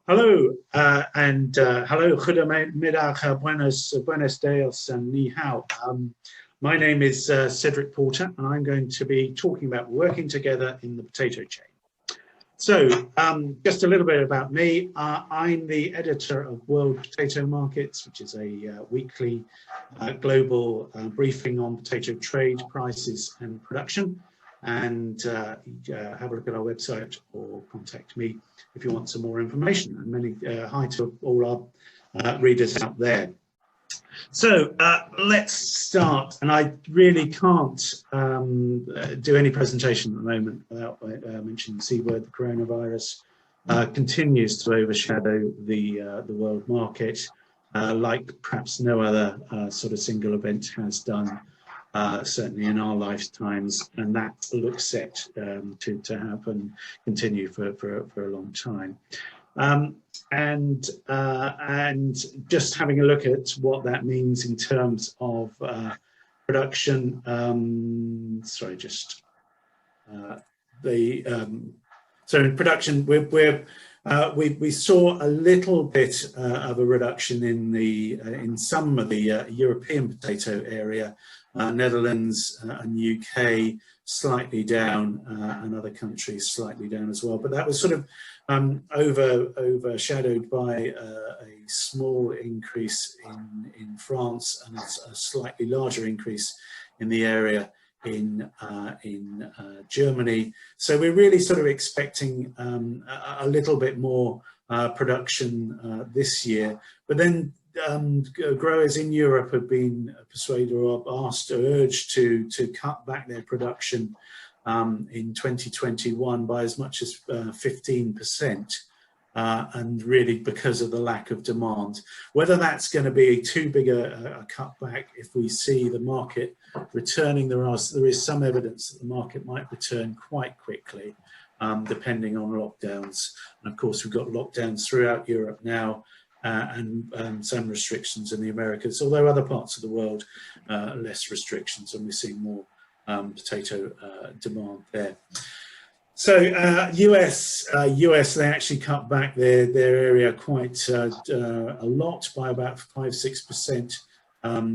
Hello, hello, goedemiddag, buenos dias, and ni hao. My name is Cedric Porter, and I'm going to be talking about working together in the potato chain. So, just a little bit about me. I'm the editor of World Potato Markets, which is a weekly global briefing on potato trade, prices, and production. And have a look at our website or contact me if you want some more information. And many hi to all our readers out there. So let's start. And I really can't do any presentation at the moment without mentioning the C word. The coronavirus continues to overshadow the world market like perhaps no other sort of single event has done. Certainly in our lifetimes, and that looks set to happen, continue for a long time. And just having a look at what that means in terms of production. Sorry, just so in production, we saw a little bit of a reduction in some of the European potato area. Netherlands and UK slightly down, and other countries slightly down as well. But that was sort of overshadowed by a small increase in France and a slightly larger increase in the area in Germany. So we're really sort of expecting a little bit more production this year. But then growers in Europe have been persuaded or asked or urged to cut back their production in 2021 by as much as 15%, and really because of the lack of demand. Whether that's going to be too big a cutback, if we see the market returning, there is some evidence that the market might return quite quickly, depending on lockdowns. And of course, we've got lockdowns throughout Europe now. And some restrictions in the Americas, although other parts of the world less restrictions, and we're seeing more potato demand there. So US, they actually cut back their area quite a lot, by about 5–6%,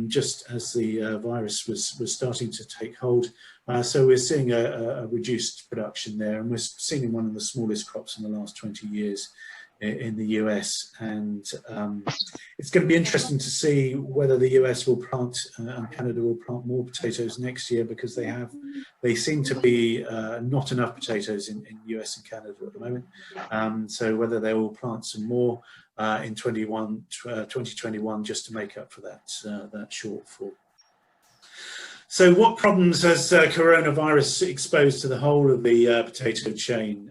just as the virus was starting to take hold. So we're seeing a reduced production there, and we're seeing one of the smallest crops in the last 20 years. In the US, and it's going to be interesting to see whether the US will plant and Canada will plant more potatoes next year, because they seem to be not enough potatoes in US and Canada at the moment. So whether they will plant some more in 2021 just to make up for that shortfall. So what problems has coronavirus exposed to the whole of the potato chain?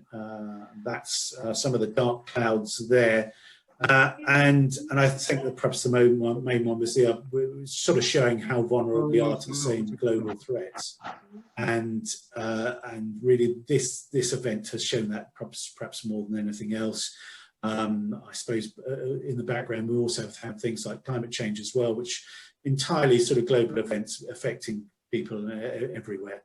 That's some of the dark clouds there. And I think that perhaps the main one was we're sort of showing how vulnerable we are to the same global threats. And really this event has shown that perhaps more than anything else. I suppose in the background we also have things like climate change as well, which entirely sort of global events affecting people everywhere.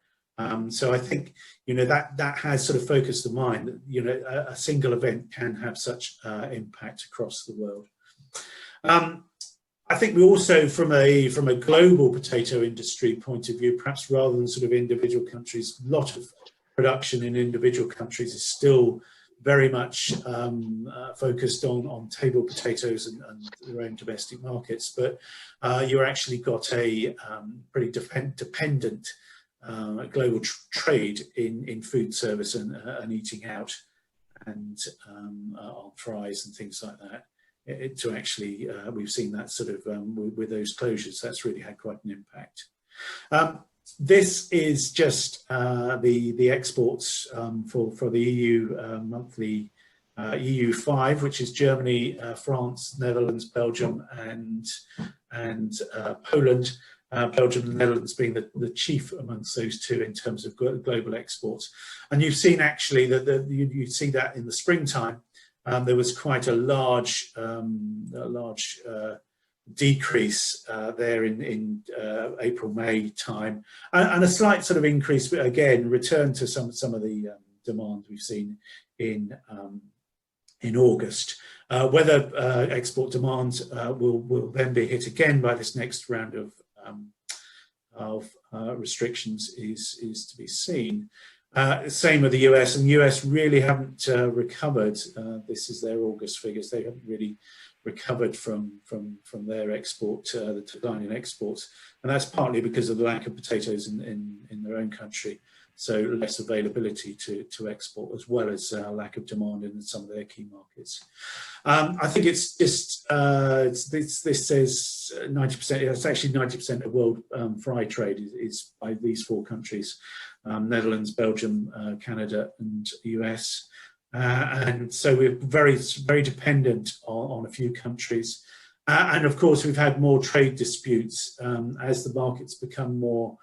So I think, that has sort of focused the mind that, a single event can have such impact across the world. I think we also, from a global potato industry point of view, perhaps rather than sort of individual countries, a lot of production in individual countries is still very much focused on table potatoes and their own domestic markets, but you've actually got a pretty dependent global trade in food service and eating out, and on fries and things like that. To actually, we've seen that sort of with those closures, that's really had quite an impact. This is just the exports for the EU monthly EU5, which is Germany, France, Netherlands, Belgium, and Poland. Belgium and the Netherlands being the chief amongst those two in terms of global exports. And you've seen actually that you see that in the springtime, there was quite a large decrease there in April, May time, and a slight sort of increase, but again, return to some of the demand we've seen in August. Whether export demand will then be hit again by this next round of restrictions is to be seen. Same with the US, and US really haven't recovered. This is their August figures. They haven't really recovered from their export, the decline in exports, and that's partly because of the lack of potatoes in their own country. So less availability to export, as well as lack of demand in some of their key markets. I think it's just this says 90%. It's actually 90% of world fry trade is by these four countries: Netherlands, Belgium, Canada, and US. And so we're very dependent on a few countries. And of course, we've had more trade disputes as the markets become more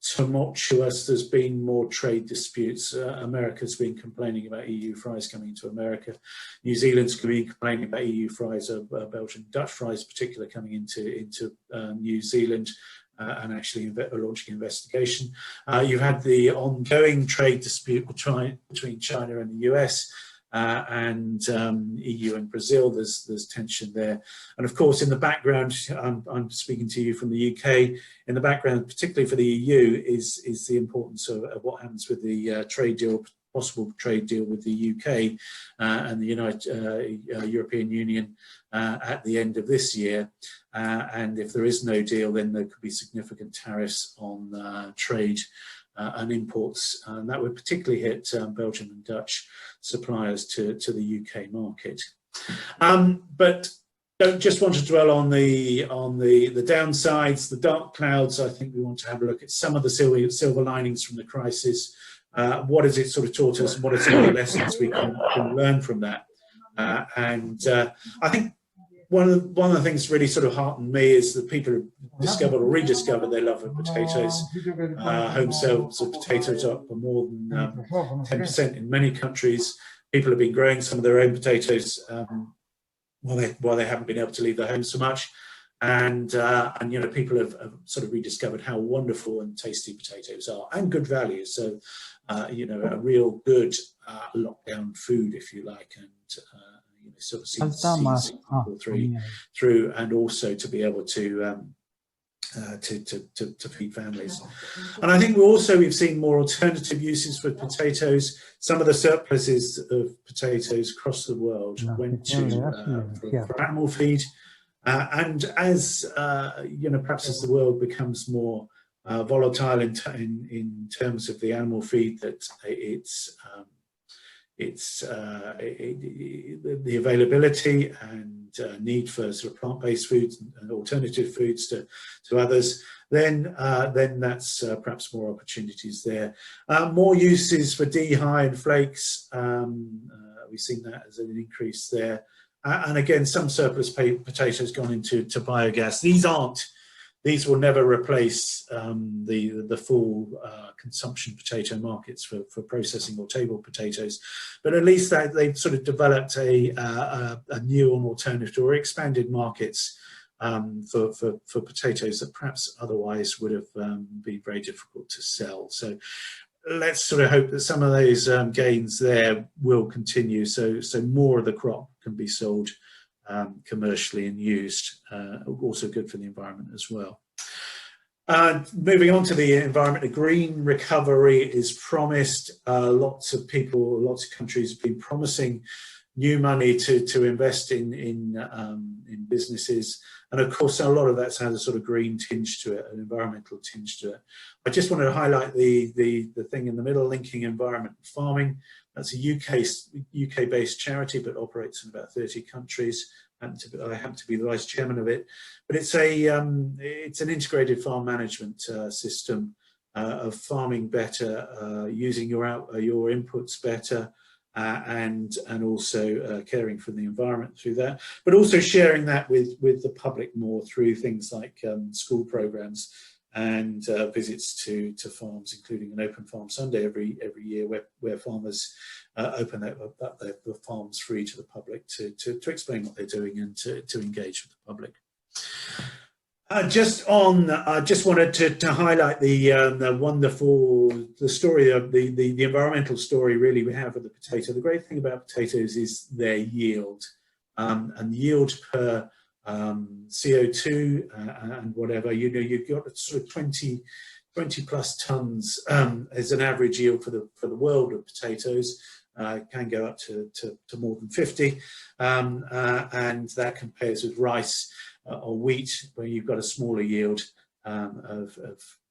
tumultuous. There's been more trade disputes. America's been complaining about EU fries coming to America. New Zealand's been complaining about EU fries, Belgian Dutch fries, particularly coming into New Zealand, and actually launching an investigation. You've had the ongoing trade dispute between China and the US. And EU and Brazil, there's tension there. And of course, in the background, I'm speaking to you from the UK, in the background, particularly for the EU, is the importance of what happens with the trade deal, possible trade deal with the UK and the European Union at the end of this year. And if there is no deal, then there could be significant tariffs on trade and imports, and that would particularly hit Belgian and Dutch suppliers to the UK market. But don't just want to dwell on the downsides, the dark clouds. I think we want to have a look at some of the silver linings from the crisis. What has it sort of taught us, and what are some of the lessons we can learn from that? I think one of the things that really sort of heartened me is that people have discovered or rediscovered their love of potatoes. Home sales of potatoes up by more than 10% in many countries. People have been growing some of their own potatoes while they haven't been able to leave their homes so much. And people have sort of rediscovered how wonderful and tasty potatoes are, and good value. So, a real good lockdown food, if you like, and sort of seeds through, and also to be able to feed families. And I think we've seen more alternative uses for potatoes. Some of the surpluses of potatoes across the world went to for animal feed, and as perhaps as the world becomes more volatile in terms of the animal feed, that the availability and need for sort of plant-based foods and alternative foods to others, then that's perhaps more opportunities there. More uses for D-high and flakes. We've seen that as an increase there. And again, some surplus potatoes gone into biogas. These will never replace the full consumption potato markets for processing or table potatoes, but at least they've sort of developed a new and alternative or expanded markets for potatoes that perhaps otherwise would have been very difficult to sell. So let's sort of hope that some of those gains there will continue, so more of the crop can be sold commercially and used, also good for the environment as well. Moving on to the environment, a green recovery is promised. Lots of people, lots of countries have been promising new money to invest in businesses, and of course a lot of that's had a sort of green tinge to it, an environmental tinge to it. I just wanted to highlight the thing in the middle, linking environment and farming. That's a UK-based charity, but operates in about 30 countries. I happen to be the vice chairman of it, but it's an integrated farm management system of farming better, using your inputs better, and also caring for the environment through that, but also sharing that with the public more through things like school programs and visits to farms, including an open farm Sunday every year, where farmers open the farms free to the public to explain what they're doing and to engage with the public. I just wanted to highlight the wonderful story of the environmental story really we have with the potato. The great thing about potatoes is their yield. and yield per CO2 and whatever, you've got sort of 20 plus tons as an average yield for the world of potatoes. Can go up to more than 50, and that compares with rice or wheat, where you've got a smaller yield of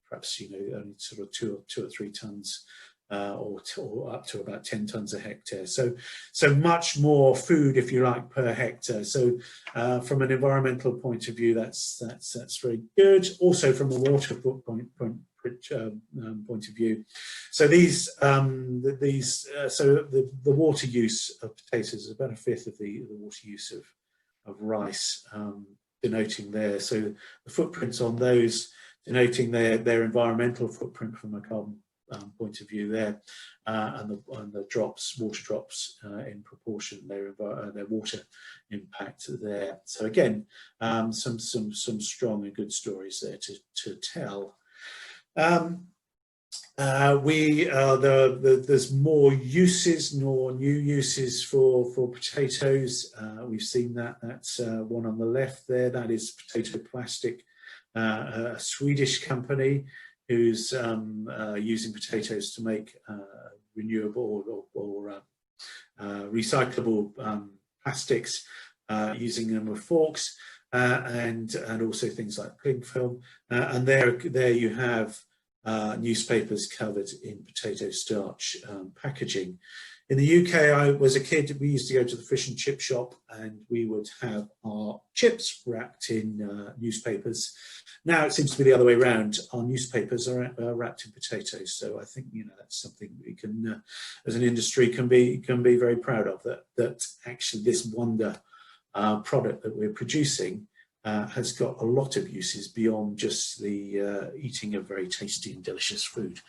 perhaps only sort of two or three tons, or up to about 10 tons a hectare. So much more food, if you like, per hectare. So from an environmental point of view, that's very good. Also from a water point of view. So the water use of potatoes is about a fifth of the water use of rice, denoting there. So the footprints on those denoting their environmental footprint from a carbon point of view there, and the water drops in proportion, their water impact there. So again, some strong and good stories there to tell. There's more uses, new uses for potatoes. We've seen that. That's one on the left there. That is Potato Plastic, a Swedish company who's using potatoes to make renewable or recyclable plastics, using them with forks, and also things like cling film. And there you have newspapers covered in potato starch packaging. In the UK, I was a kid, we used to go to the fish and chip shop and we would have our chips wrapped in newspapers. Now it seems to be the other way around. Our newspapers are wrapped in potatoes. So I think that's something we can, as an industry, can be very proud of. That actually this wonder product that we're producing has got a lot of uses beyond just the eating of very tasty and delicious food.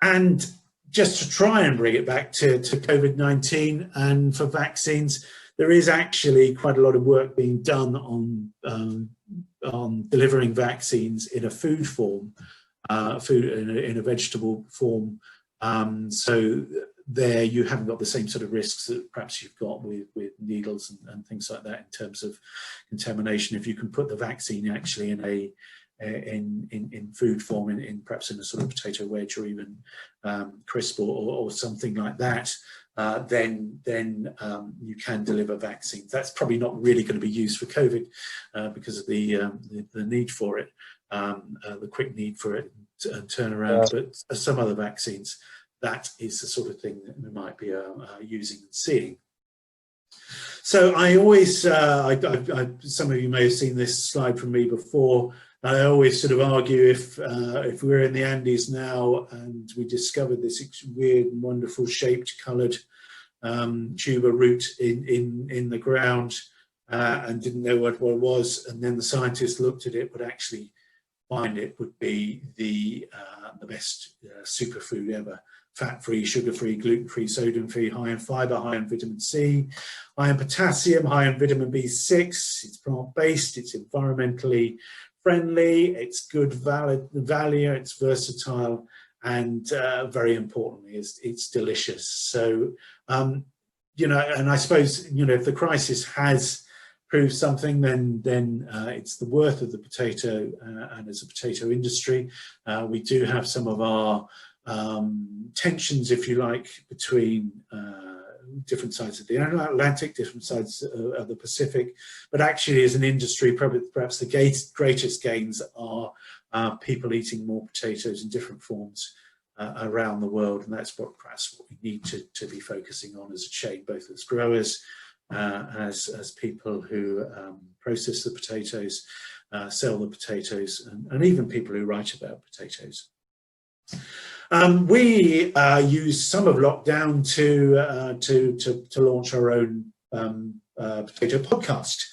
And just to try and bring it back to COVID-19 and for vaccines, there is actually quite a lot of work being done on delivering vaccines in a food form, in a vegetable form. So there you haven't got the same sort of risks that perhaps you've got with needles and things like that in terms of contamination. If you can put the vaccine actually in food form, perhaps in a sort of potato wedge or even crisp or something like that, then you can deliver vaccines. That's probably not really going to be used for COVID because of the need for it, the quick need for it and turnaround. But some other vaccines, that is the sort of thing that we might be using and seeing. So I always, some of you may have seen this slide from me before. I always sort of argue if we're in the Andes now and we discovered this weird and wonderful shaped, coloured tuber root in the ground and didn't know what it was, and then the scientists looked at it, would actually find it would be the best superfood ever. Fat-free, sugar-free, gluten-free, sodium-free, high in fibre, high in vitamin C, high in potassium, high in vitamin B6. It's plant-based, it's environmentally friendly, it's good value, it's versatile, and very importantly, it's delicious. So, and I suppose, if the crisis has proved something, then it's the worth of the potato, and as a potato industry, we do have some of our tensions, if you like, between different sides of the Atlantic, different sides of the Pacific, but actually as an industry, perhaps the greatest gains are people eating more potatoes in different forms around the world, and that's perhaps what we need to be focusing on as a chain, both as growers, as people who process the potatoes, sell the potatoes, and even people who write about potatoes. We used some of lockdown to launch our own potato podcast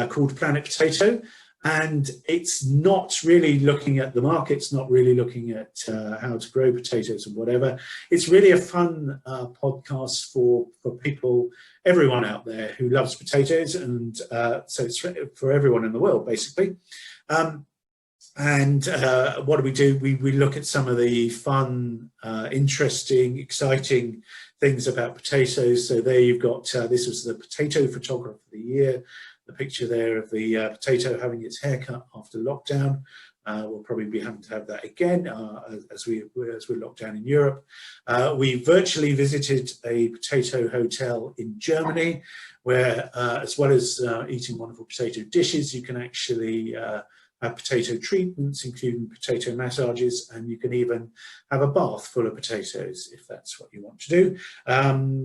called PlanetPotato, and it's not really looking at the market, it's not really looking at how to grow potatoes and whatever. It's really a fun podcast for people, everyone out there who loves potatoes, and so it's for everyone in the world, basically. And what do? We look at some of the fun, interesting, exciting things about potatoes. So there you've got, this was the potato photographer of the year, the picture there of the potato having its haircut after lockdown. We'll probably be having to have that again as we're locked down in Europe. We virtually visited a potato hotel in Germany, where as well as eating wonderful potato dishes, you can actually have potato treatments, including potato massages, and you can even have a bath full of potatoes if that's what you want to do.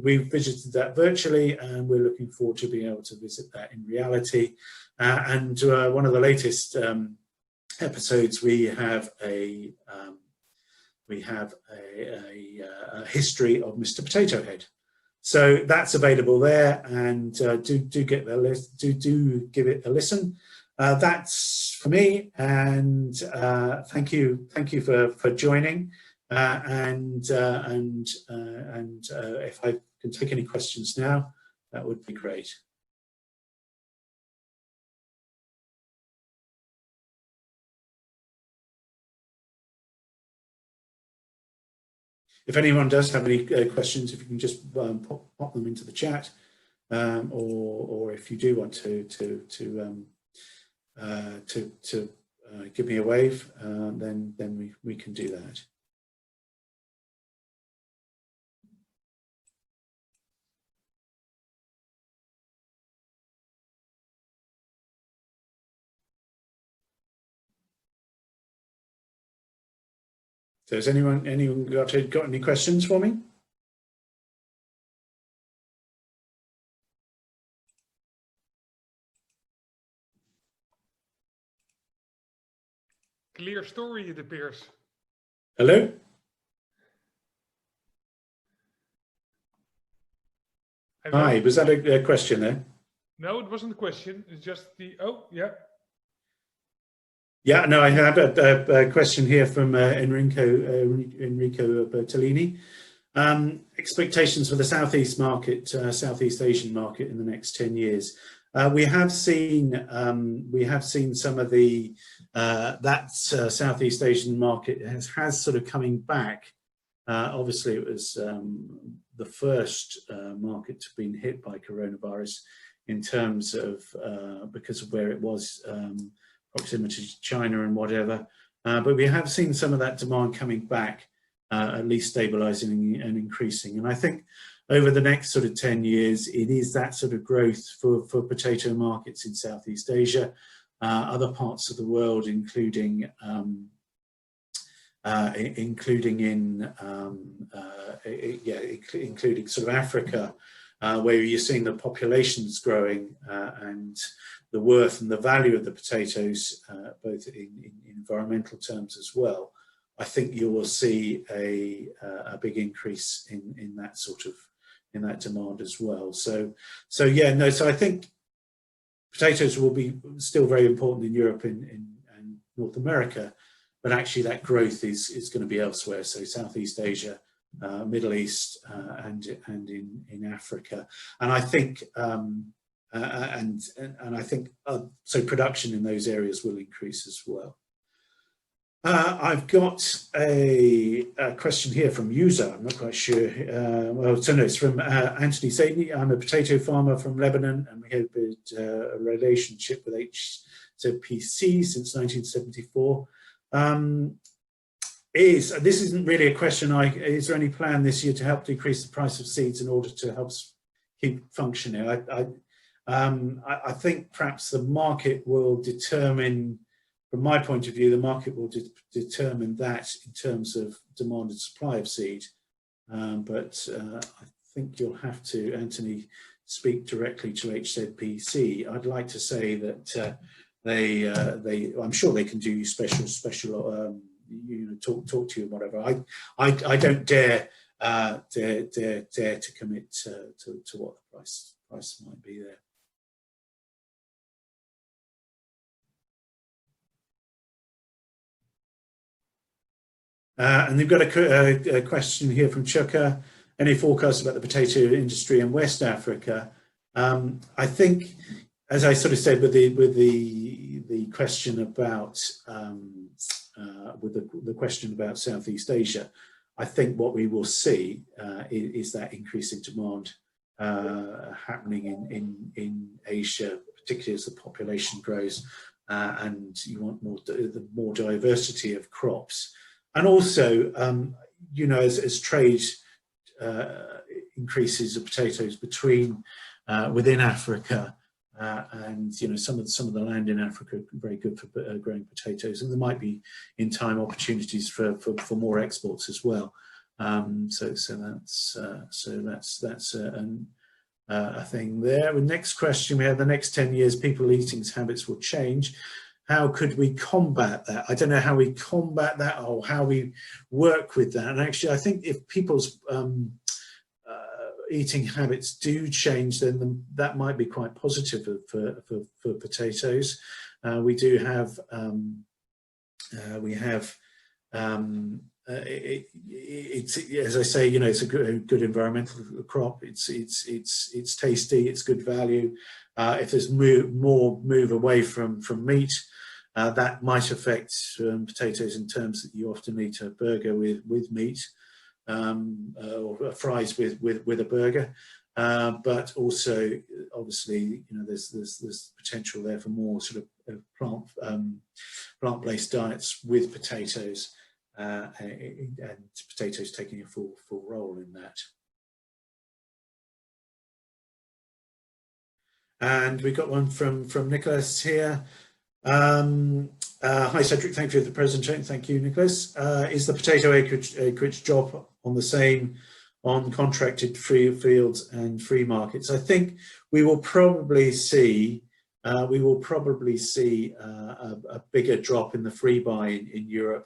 We've visited that virtually, and we're looking forward to being able to visit that in reality. And one of the latest episodes, we have a history of Mr. Potato Head. So that's available there, and do give it a listen. That's for me, and thank you for joining. And if I can take any questions now, that would be great. If anyone does have any questions, if you can just pop them into the chat, or if you do want to give me a wave, then we can do that. So has anyone got any questions for me? Clear story, it appears. Hello? Hi, was that a question there? No, it wasn't a question. It's just the, oh, yeah. Yeah, no, I have a question here from Enrico Bertolini. Expectations for the Southeast market, Southeast Asian market in the next 10 years. We have seen some of the Southeast Asian market has sort of coming back. Obviously, it was the first market to be hit by coronavirus in terms of because of where it was. Proximity to China and whatever, but we have seen some of that demand coming back, at least stabilizing and increasing. And I think over the next sort of 10 years, it is that sort of growth for potato markets in Southeast Asia, other parts of the world, including sort of Africa, where you're seeing the populations growing and the worth and the value of the potatoes, both in environmental terms as well. I think you will see a big increase in that sort of demand as well. So yeah, no. So I think potatoes will be still very important in Europe and North America, but actually that growth is going to be elsewhere. So Southeast Asia, Middle East, and in Africa, and I think. And I think so production in those areas will increase as well. I've got a question here from user. I'm not quite sure. Well, so no, it's from Anthony Sadney. I'm a potato farmer from Lebanon, and we have a relationship with HZPC since 1974. This isn't really a question. Is there any plan this year to help decrease the price of seeds in order to help keep functioning? I think perhaps the market will determine, from my point of view, the market will determine that in terms of demand and supply of seed. But I think you'll have to, Anthony, speak directly to HZPC. I'd like to say that I'm sure they can do special, talk to you, whatever. I don't dare to commit to what the price might be there. And they've got a question here from Chuka. Any forecasts about the potato industry in West Africa? I think, as I sort of said with the question about the question about Southeast Asia, I think what we will see is that increase in demand happening in Asia, particularly as the population grows, and you want more diversity of crops. And also, you know, as trade increases of potatoes between within Africa, and you know, some of the land in Africa are very good for growing potatoes, and there might be in time opportunities for more exports as well. So that's a thing there. The next question we have: the next 10 years, people's eating habits will change. How could we combat that? I don't know how we combat that or how we work with that. And actually, I think if people's eating habits do change, then that might be quite positive for potatoes. We do have, it's, as I say, you know, it's a good environmental crop. It's tasty. It's good value. If there's more move away from meat, that might affect potatoes in terms that you often eat a burger with meat. Or fries with a burger, but also obviously, you know, there's potential there for more sort of plant-based diets with potatoes, and potatoes taking a full role in that. And we got one from Nicholas here. Hi Cedric, thank you for the presentation. Thank you, Nicholas. Is the potato acreage drop on the same on contracted free fields and free markets? I think we will probably see a bigger drop in the free buy in Europe,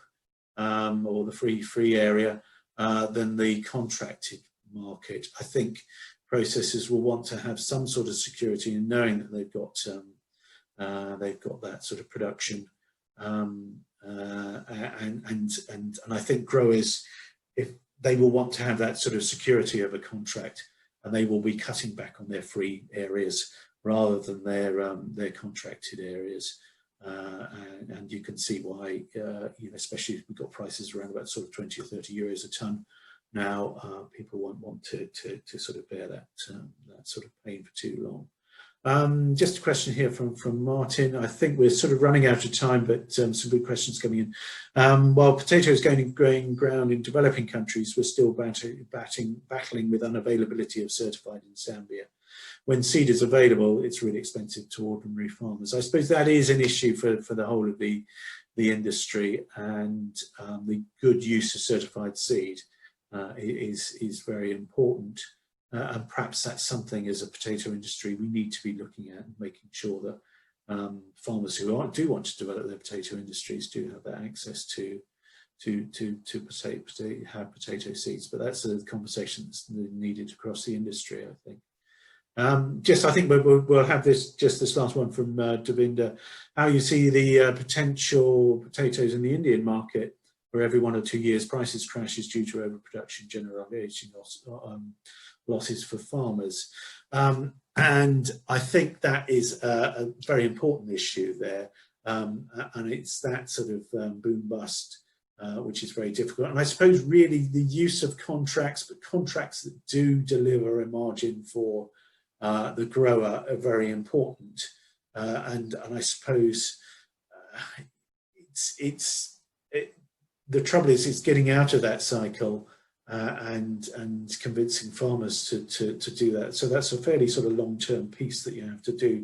or the free area, than the contracted market. I think processors will want to have some sort of security in knowing that they've got that sort of production, and I think growers, if they will want to have that sort of security of a contract, and they will be cutting back on their free areas rather than their contracted areas, and you can see why, you know, especially if we've got prices around about sort of 20 or 30 euros a ton now, people won't want to sort of bear that sort of pain for too long. Just a question here from Martin. I think we're sort of running out of time, but some good questions coming in. While potatoes gaining ground in developing countries, we're still battling with unavailability of certified in Zambia. When seed is available, it's really expensive to ordinary farmers. I suppose that is an issue for the whole of the industry, and the good use of certified seed is very important. And perhaps that's something as a potato industry we need to be looking at and making sure that farmers who do want to develop their potato industries do have that access to potato seeds. But that's a conversation that's needed across the industry, I think. I think we'll have this last one from Devinder. How you see the potential potatoes in the Indian market, where every 1 or 2 years prices crashes due to overproduction, generating losses for farmers, and I think that is a very important issue there, and it's that sort of boom bust, which is very difficult. And I suppose really the use of contracts, but contracts that do deliver a margin for the grower are very important, and I suppose the trouble is getting out of that cycle. And convincing farmers to do that. So that's a fairly sort of long-term piece that you have to do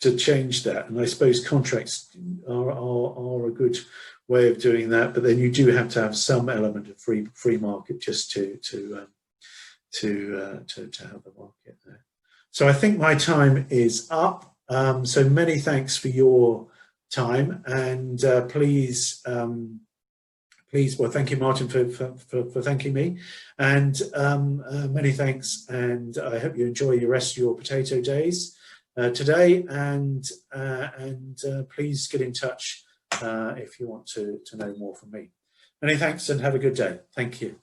to change that. And I suppose contracts are a good way of doing that. But then you do have to have some element of free market just to have the market there. So I think my time is up. So many thanks for your time, and please. Well, thank you, Martin, for thanking me, and many thanks, and I hope you enjoy the rest of your potato days today, and please get in touch if you want to know more from me. Many thanks, and have a good day. Thank you.